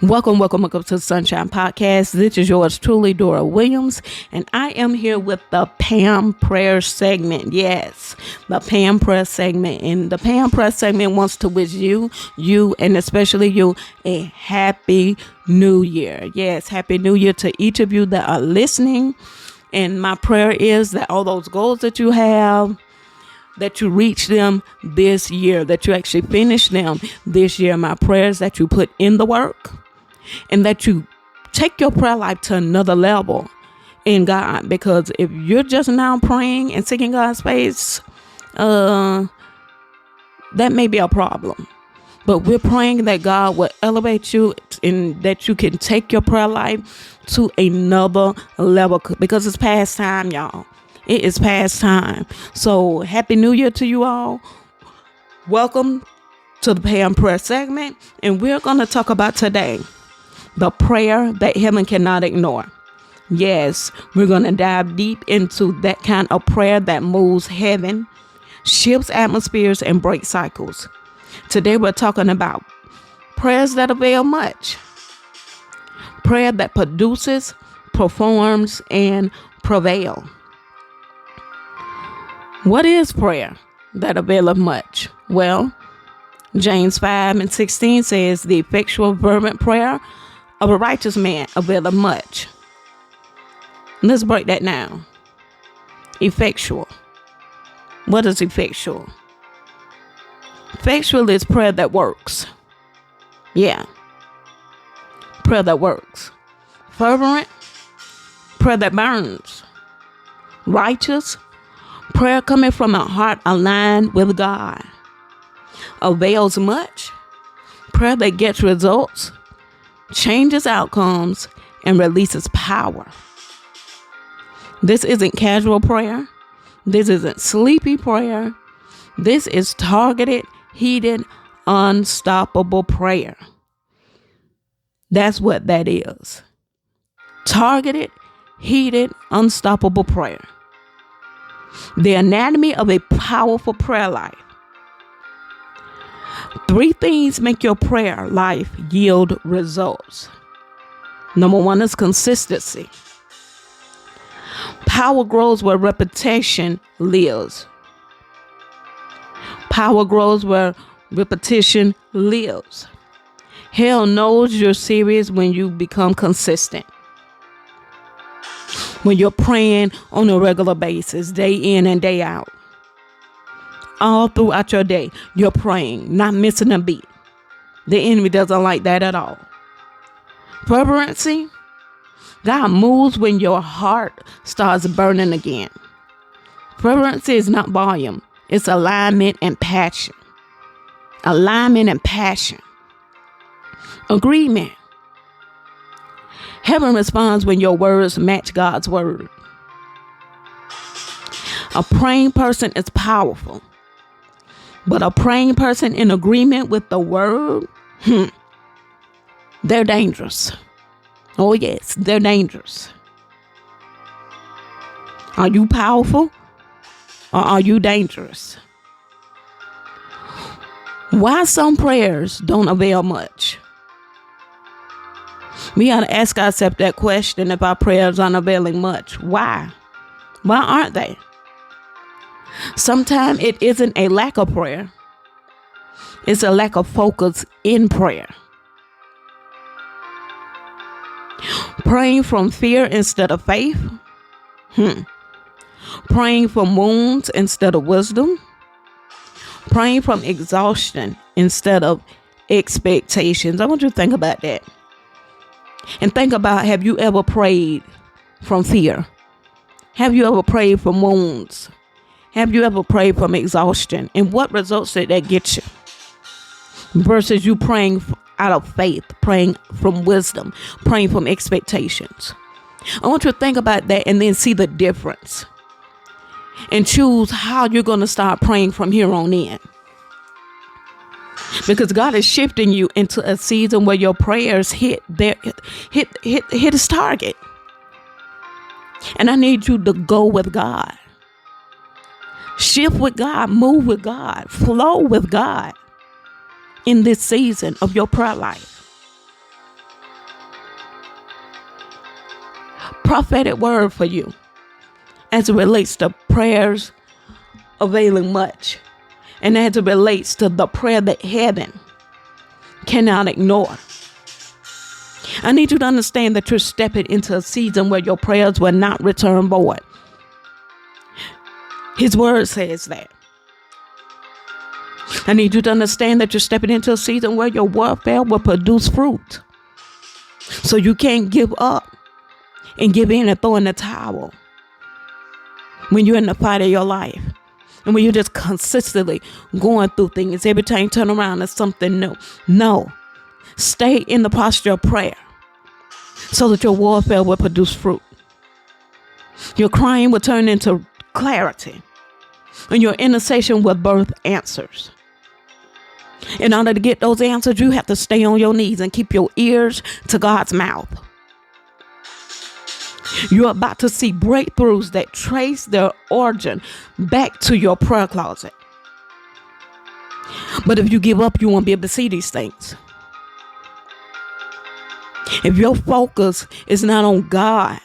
Welcome to the Sunshine Podcast. This is yours truly, Dora Williams, and I am here with the P.A.M. prayer segment. Yes, the P.A.M. prayer segment. And the P.A.M. prayer segment wants to wish you, and especially you, a happy new year. Yes, happy new year to each of you that are listening. And my prayer is that all those goals that you have, that you reach them this year, that you actually finish them this year. My prayer is that you put in the work and that you take your prayer life to another level in God. Because if you're just now praying and seeking God's face, that may be a problem. But we're praying that God will elevate you and that you can take your prayer life to another level, because it's past time, y'all. It is past time. So happy new year to you all. Welcome to the P.A.M. prayer segment. And we're going to talk about today the prayer that heaven cannot ignore. Yes, we're going to dive deep into that kind of prayer that moves heaven, shifts atmospheres, and breaks cycles. Today we're talking about prayers that avail much. Prayer that produces, performs, and prevail. What is prayer that availeth much? Well, James 5:16 says, the effectual fervent prayer of a righteous man availeth much. Let's break that down. Effectual. What is effectual? Effectual is prayer that works. Yeah. Prayer that works. Fervent, prayer that burns. Righteous, prayer coming from a heart aligned with God. Avails much, prayer that gets results, changes outcomes, and releases power. This isn't casual prayer. This isn't sleepy prayer. This is targeted, heated, unstoppable prayer. That's what that is. Targeted, heated, unstoppable prayer. The anatomy of a powerful prayer life. 3 things make your prayer life yield results. Number 1 is consistency. Power grows where repetition lives. Power grows where repetition lives. Hell knows you're serious when you become consistent. When you're praying on a regular basis, day in and day out. All throughout your day, you're praying, not missing a beat. The enemy doesn't like that at all. Fervency. God moves when your heart starts burning again. Fervency is not volume. It's alignment and passion. Alignment and passion. Agreement. Heaven responds when your words match God's word. A praying person is powerful. But a praying person in agreement with the word, they're dangerous. Oh yes, they're dangerous. Are you powerful or are you dangerous? Why some prayers don't avail much? We ought to ask ourselves that question if our prayers aren't availing much. Why? Why aren't they? Sometimes it isn't a lack of prayer. It's a lack of focus in prayer. Praying from fear instead of faith. Praying from wounds instead of wisdom. Praying from exhaustion instead of expectations. I want you to think about that. And think about, have you ever prayed from fear? Have you ever prayed from wounds? Have you ever prayed from exhaustion? And what results did that get you? Versus you praying out of faith, praying from wisdom, praying from expectations. I want you to think about that and then see the difference. And choose how you're going to start praying from here on in. Because God is shifting you into a season where your prayers hit its target. And I need you to go with God. Shift with God, move with God, flow with God in this season of your prayer life. prophetic word for you as it relates to prayers availing much, and as it relates to the prayer that heaven cannot ignore. I need you to understand that you're stepping into a season where your prayers will not return void. His word says that. I need you to understand that you're stepping into a season where your warfare will produce fruit. So you can't give up and give in and throw in the towel when you're in the fight of your life. And when you're just consistently going through things, every time you turn around, there's something new. No. Stay in the posture of prayer so that your warfare will produce fruit. Your crying will turn into clarity, and your intercession will birth answers. In order to get those answers, you have to stay on your knees and keep your ears to God's mouth. You're about to see breakthroughs that trace their origin back to your prayer closet. But if you give up, you won't be able to see these things. If your focus is not on God,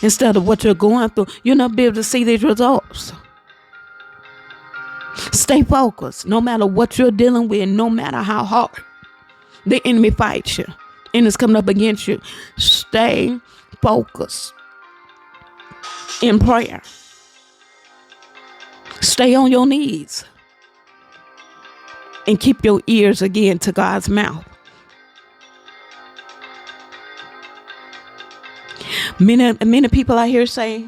instead of what you're going through, you'll not be able to see these results. Stay focused, no matter what you're dealing with, no matter how hard the enemy fights you and is coming up against you. Stay focused in prayer. Stay on your knees and keep your ears again to God's mouth. Many people out here say,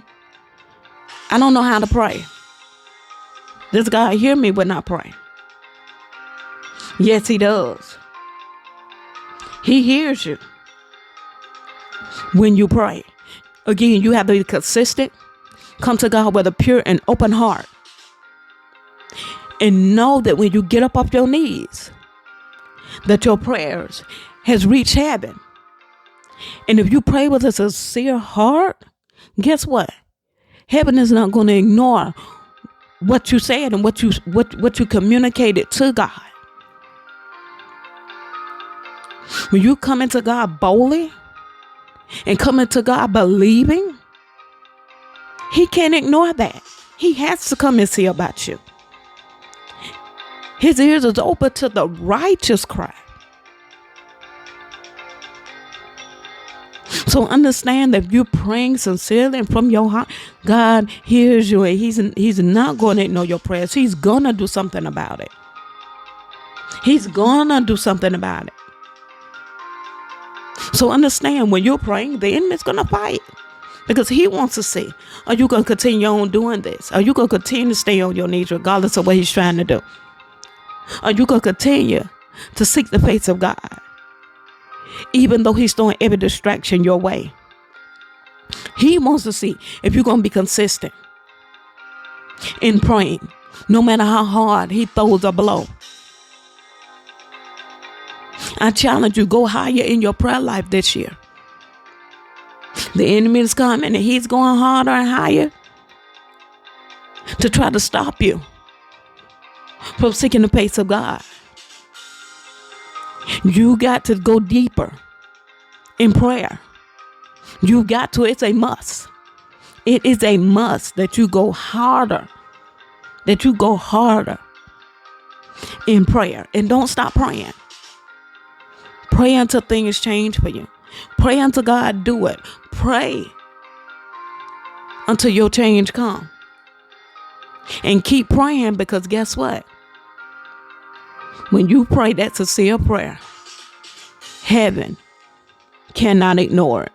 I don't know how to pray. Does God hear me when I pray? Yes, he does. He hears you when you pray. Again, you have to be consistent. Come to God with a pure and open heart. And know that when you get up off your knees, that your prayers has reached heaven. And if you pray with a sincere heart, guess what? Heaven is not going to ignore what you said and what you communicated to God. When you come into God boldly and come into God believing, he can't ignore that. He has to come and see about you. His ears is open to the righteous cry. So understand that if you're praying sincerely and from your heart, God hears you, and he's not going to ignore your prayers. He's going to do something about it. He's going to do something about it. So understand, when you're praying, the enemy's going to fight, because he wants to see, are you going to continue on doing this? Are you going to continue to stay on your knees regardless of what he's trying to do? Are you going to continue to seek the face of God, even though he's throwing every distraction your way? He wants to see if you're going to be consistent in praying, no matter how hard he throws a blow. I challenge you, go higher in your prayer life this year. The enemy is coming, and he's going harder and higher to try to stop you from seeking the face of God. You got to go deeper in prayer. You got to. It's a must. It is a must that you go harder. That you go harder in prayer. And don't stop praying. Pray until things change for you. Pray until God do it. Pray until your change come. And keep praying, because guess what? When you pray that sincere prayer, heaven cannot ignore it.